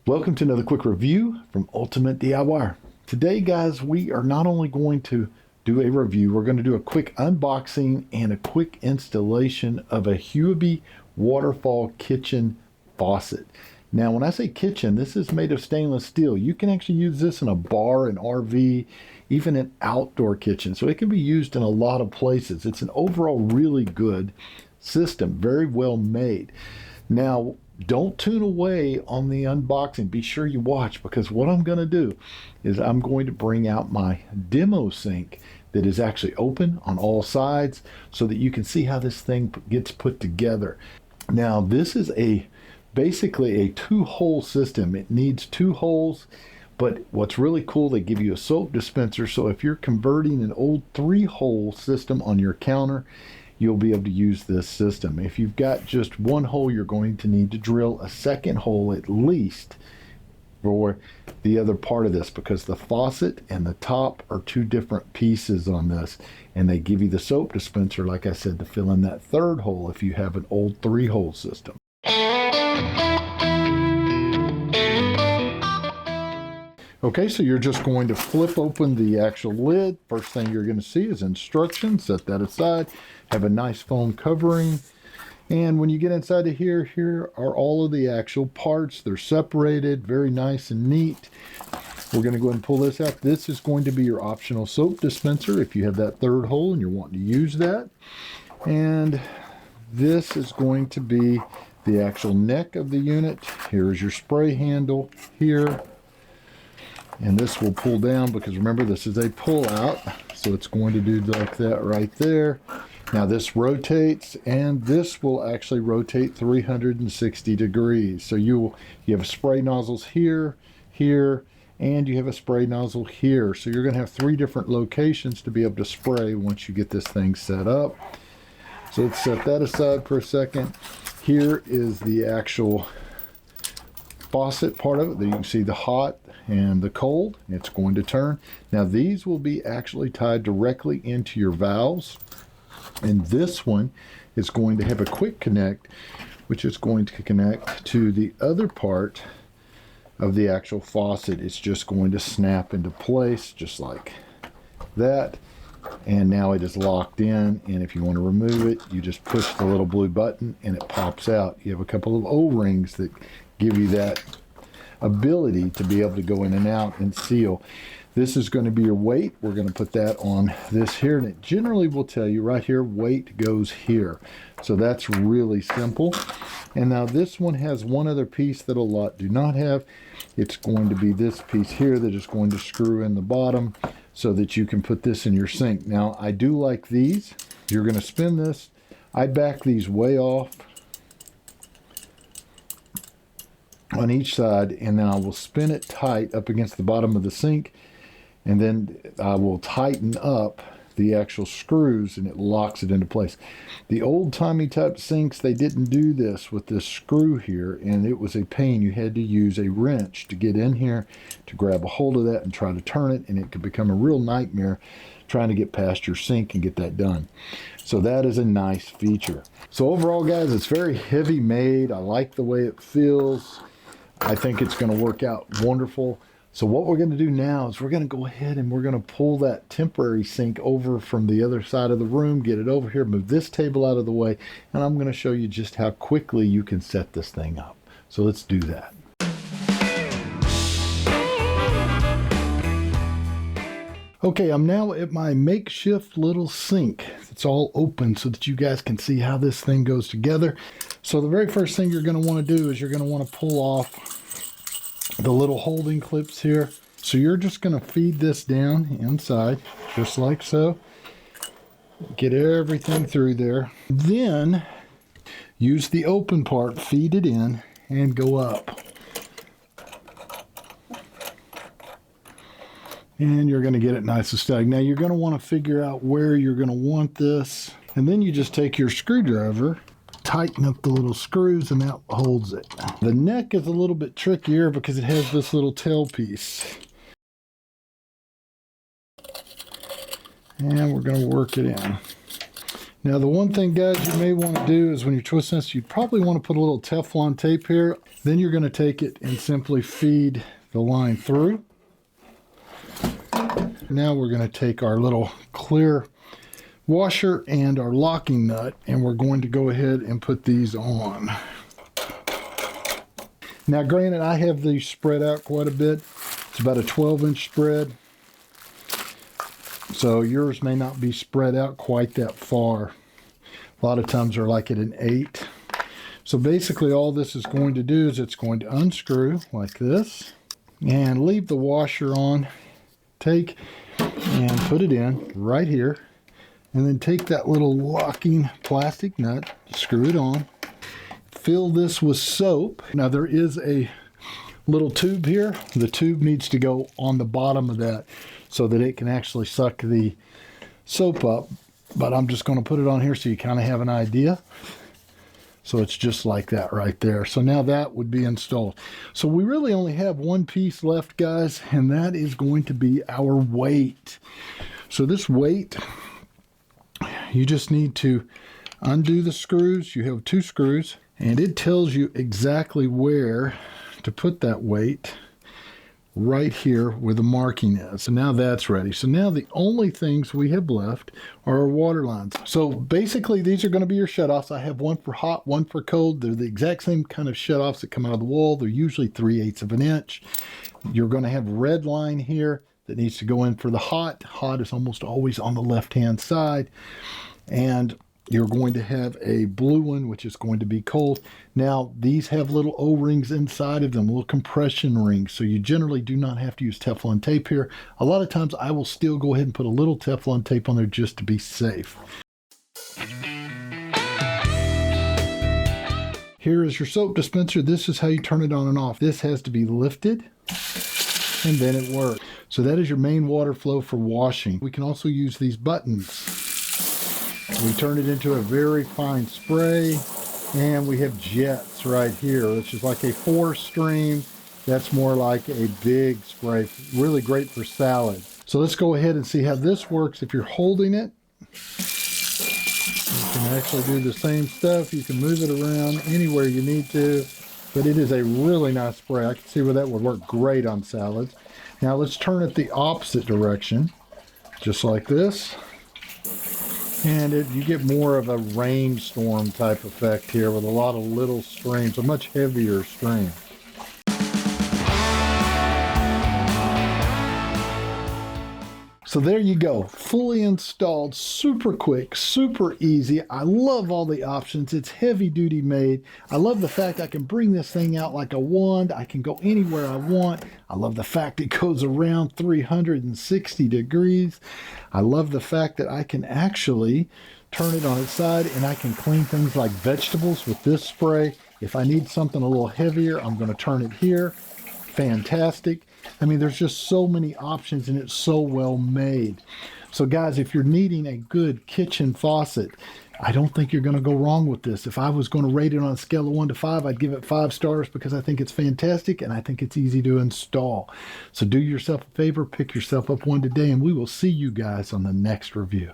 Welcome to another quick review from Ultimate DIY. Today, guys, we are not only going to do a review, we're going to do a quick unboxing and a quick installation of a YuHUBY Waterfall kitchen faucet. Now, when I say kitchen, this is made of stainless steel. You can actually use this in a bar, an RV, even an outdoor kitchen. So it can be used in a lot of places. It's an overall really good system, very well made. Now, don't tune away on the unboxing. Be sure you watch, because what I'm going to do is I'm going to bring out my demo sink that is actually open on all sides so that you can see how this thing gets put together. Now, this is basically a two-hole system. It needs two holes, but what's really cool, they give you a soap dispenser, so if you're converting an old three-hole system on your counter, you'll be able to use this system. If you've got just one hole, you're going to need to drill a second hole at least for the other part of this, because the faucet and the top are two different pieces on this, and they give you the soap dispenser, like I said, to fill in that third hole if you have an old three-hole system. Okay, so you're just going to flip open the actual lid. First thing you're going to see is instructions. Set that aside. Have a nice foam covering. And when you get inside of here, here are all of the actual parts. They're separated, very nice and neat. We're going to go ahead and pull this out. This is going to be your optional soap dispenser if you have that third hole and you're wanting to use that. And this is going to be the actual neck of the unit. Here's your spray handle here. And this will pull down, because remember, this is a pull out, so it's going to do like that right there. Now this rotates, and this will actually rotate 360 degrees. So you have spray nozzles here, here, and you have a spray nozzle here. So you're going to have three different locations to be able to spray once you get this thing set up. So let's set that aside for a second. Here is the actual faucet part of it. There you can see the hot and the cold. It's going to turn. Now these will be actually tied directly into your valves, and this one is going to have a quick connect, which is going to connect to the other part of the actual faucet. It's just going to snap into place just like that, and now it is locked in. And if you want to remove it, you just push the little blue button and it pops out. You have a couple of O-rings that give you that ability to be able to go in and out and seal. This is going to be your weight. We're going to put that on this here, and it generally will tell you right here, weight goes here. So that's really simple. And now this one has one other piece that a lot do not have. It's going to be this piece here that is going to screw in the bottom so that you can put this in your sink. Now I do like these. You're going to spin this. I back these way off on each side, and then I will spin it tight up against the bottom of the sink, and then I will tighten up the actual screws, and it locks it into place. The old-timey type sinks, they didn't do this with this screw here, and it was a pain. You had to use a wrench to get in here to grab a hold of that and try to turn it, and it could become a real nightmare trying to get past your sink and get that done. So that is a nice feature. So overall, guys, it's very heavy made. I like the way it feels. I think it's going to work out wonderful. So what we're going to do now is we're going to go ahead and we're going to pull that temporary sink over from the other side of the room, get it over here, move this table out of the way, and I'm going to show you just how quickly you can set this thing up. So let's do that. Okay, I'm now at my makeshift little sink. It's all open so that you guys can see how this thing goes together. So the very first thing you're going to want to do is you're going to want to pull off the little holding clips here. So you're just going to feed this down inside, just like so. Get everything through there. Then use the open part, feed it in, and go up. And you're going to get it nice and snug. Now you're going to want to figure out where you're going to want this. And then you just take your screwdriver, tighten up the little screws, and that holds it. The neck is a little bit trickier because it has this little tail piece. And we're going to work it in. Now the one thing, guys, you may want to do is when you're twisting this, you probably want to put a little Teflon tape here. Then you're going to take it and simply feed the line through. Now we're going to take our little clear washer and our locking nut, and we're going to go ahead and put these on. Now granted, I have these spread out quite a bit. It's about a 12-inch spread, so yours may not be spread out quite that far. A lot of times they're like at an 8. So basically all this is going to do is it's going to unscrew like this and leave the washer on. Take and put it in right here, and then take that little locking plastic nut, screw it on, fill this with soap. Now there is a little tube here. The tube needs to go on the bottom of that so that it can actually suck the soap up, but I'm just going to put it on here so you kind of have an idea. So it's just like that right there. So now that would be installed. So we really only have one piece left, guys, and that is going to be our weight. So this weight, you just need to undo the screws. You have 2 screws, and it tells you exactly where to put that weight right here where the marking is. So now that's ready. So now the only things we have left are our water lines. So basically these are going to be your shutoffs. I have one for hot, one for cold. They're the exact same kind of shutoffs that come out of the wall. They're usually 3/8 of an inch. You're going to have red line here that needs to go in for the hot. Hot is almost always on the left-hand side. And you're going to have a blue one, which is going to be cold. Now, these have little O-rings inside of them, little compression rings, so you generally do not have to use Teflon tape here. A lot of times, I will still go ahead and put a little Teflon tape on there just to be safe. Here is your soap dispenser. This is how you turn it on and off. This has to be lifted, and then it works. So that is your main water flow for washing. We can also use these buttons. We turn it into a very fine spray, and we have jets right here, which is like a 4-stream. That's more like a big spray, really great for salad. So let's go ahead and see how this works. If you're holding it, you can actually do the same stuff. You can move it around anywhere you need to, but it is a really nice spray. I can see where that would work great on salads. Now let's turn it the opposite direction, just like this. And you get more of a rainstorm type effect here with a lot of little streams, a much heavier stream. So there you go, fully installed, super quick, super easy. I love all the options. It's heavy duty made. I love the fact I can bring this thing out like a wand. I can go anywhere I want. I love the fact it goes around 360 degrees. I love the fact that I can actually turn it on its side and I can clean things like vegetables with this spray. If I need something a little heavier, I'm going to turn it here. Fantastic. I mean, there's just so many options and it's so well made. So guys, if you're needing a good kitchen faucet, I don't think you're going to go wrong with this. If I was going to rate it on a scale of 1 to 5, I'd give it 5 stars because I think it's fantastic and I think it's easy to install. So do yourself a favor, pick yourself up one today, and we will see you guys on the next review.